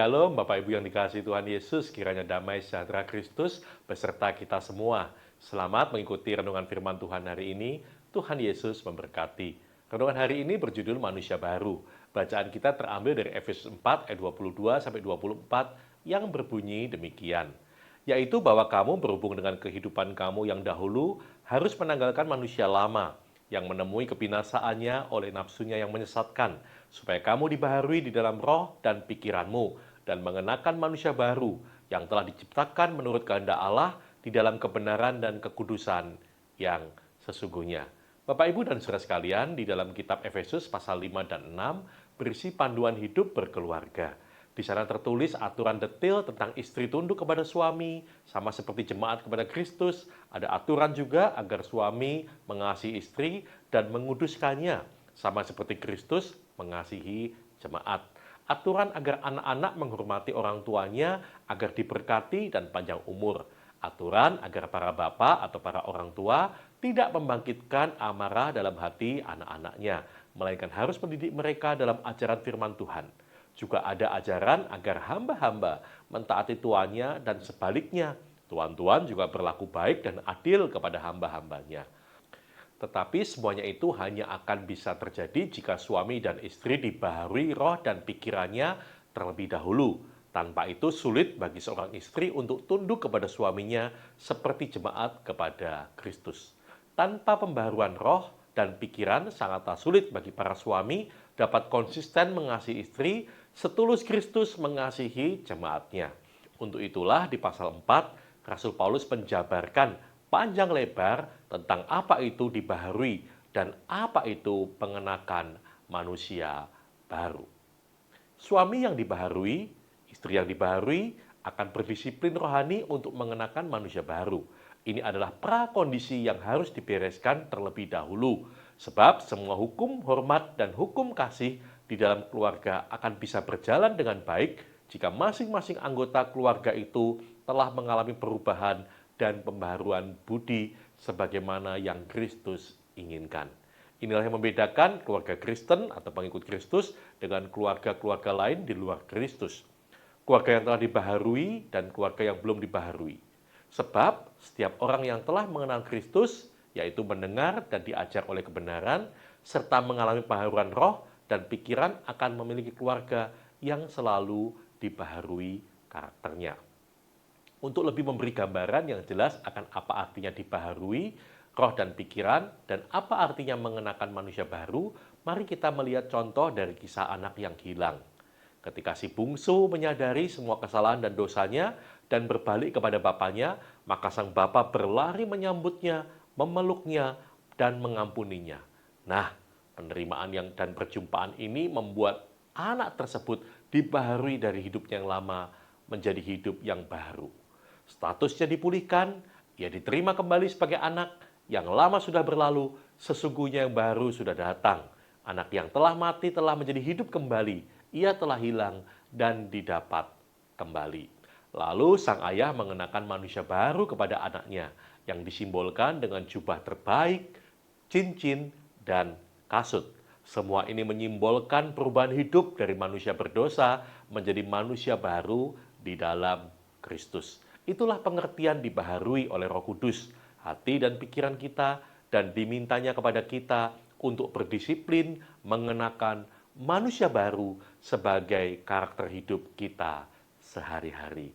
Shalom Bapak Ibu yang dikasihi Tuhan Yesus, kiranya damai sejahtera Kristus beserta kita semua. Selamat mengikuti renungan firman Tuhan hari ini. Tuhan Yesus memberkati. Renungan hari ini berjudul Manusia Baru. Bacaan kita terambil dari Efesus 4 ayat 22-24 yang berbunyi demikian. Yaitu bahwa kamu berhubung dengan kehidupan kamu yang dahulu harus menanggalkan manusia lama yang menemui kebinasaannya oleh nafsunya yang menyesatkan, supaya kamu dibaharui di dalam roh dan pikiranmu, dan mengenakan manusia baru yang telah diciptakan menurut kehendak Allah di dalam kebenaran dan kekudusan yang sesungguhnya. Bapak, Ibu, dan saudara sekalian, di dalam kitab Efesus pasal 5 dan 6 berisi panduan hidup berkeluarga. Di sana tertulis aturan detail tentang istri tunduk kepada suami, sama seperti jemaat kepada Kristus. Ada aturan juga agar suami mengasihi istri dan menguduskannya, sama seperti Kristus mengasihi jemaat. Aturan agar anak-anak menghormati orang tuanya agar diberkati dan panjang umur. Aturan agar para bapak atau para orang tua tidak membangkitkan amarah dalam hati anak-anaknya, melainkan harus mendidik mereka dalam ajaran firman Tuhan. Juga ada ajaran agar hamba-hamba mentaati tuannya dan sebaliknya. Tuan-tuan juga berlaku baik dan adil kepada hamba-hambanya. Tetapi semuanya itu hanya akan bisa terjadi jika suami dan istri dibaharui roh dan pikirannya terlebih dahulu. Tanpa itu sulit bagi seorang istri untuk tunduk kepada suaminya seperti jemaat kepada Kristus. Tanpa pembaharuan roh dan pikiran sangatlah sulit bagi para suami dapat konsisten mengasihi istri setulus Kristus mengasihi jemaatnya. Untuk itulah di pasal 4, Rasul Paulus menjabarkan panjang lebar tentang apa itu dibaharui dan apa itu pengenakan manusia baru. Suami yang dibaharui, istri yang dibaharui akan berdisiplin rohani untuk mengenakan manusia baru. Ini adalah prakondisi yang harus dibereskan terlebih dahulu, sebab semua hukum hormat dan hukum kasih di dalam keluarga akan bisa berjalan dengan baik jika masing-masing anggota keluarga itu telah mengalami perubahan dan pembaharuan budi sebagaimana yang Kristus inginkan. Inilah yang membedakan keluarga Kristen atau pengikut Kristus dengan keluarga-keluarga lain di luar Kristus. Keluarga yang telah dibaharui dan keluarga yang belum dibaharui. Sebab setiap orang yang telah mengenal Kristus, yaitu mendengar dan diajar oleh kebenaran, serta mengalami pembaharuan roh dan pikiran akan memiliki keluarga yang selalu dibaharui karakternya. Untuk lebih memberi gambaran yang jelas akan apa artinya dibaharui, roh dan pikiran, dan apa artinya mengenakan manusia baru, mari kita melihat contoh dari kisah anak yang hilang. Ketika si bungsu menyadari semua kesalahan dan dosanya dan berbalik kepada bapaknya, maka sang bapa berlari menyambutnya, memeluknya, dan mengampuninya. Nah, penerimaan dan perjumpaan ini membuat anak tersebut dibaharui dari hidupnya yang lama menjadi hidup yang baru. Statusnya dipulihkan, ia diterima kembali sebagai anak, yang lama sudah berlalu, sesungguhnya yang baru sudah datang. Anak yang telah mati telah menjadi hidup kembali, ia telah hilang dan didapat kembali. Lalu sang ayah mengenakan manusia baru kepada anaknya, yang disimbolkan dengan jubah terbaik, cincin, dan kasut. Semua ini menyimbolkan perubahan hidup dari manusia berdosa menjadi manusia baru di dalam Kristus. Itulah pengertian dibaharui oleh Roh Kudus, hati dan pikiran kita, dan dimintanya kepada kita untuk berdisiplin mengenakan manusia baru sebagai karakter hidup kita sehari-hari.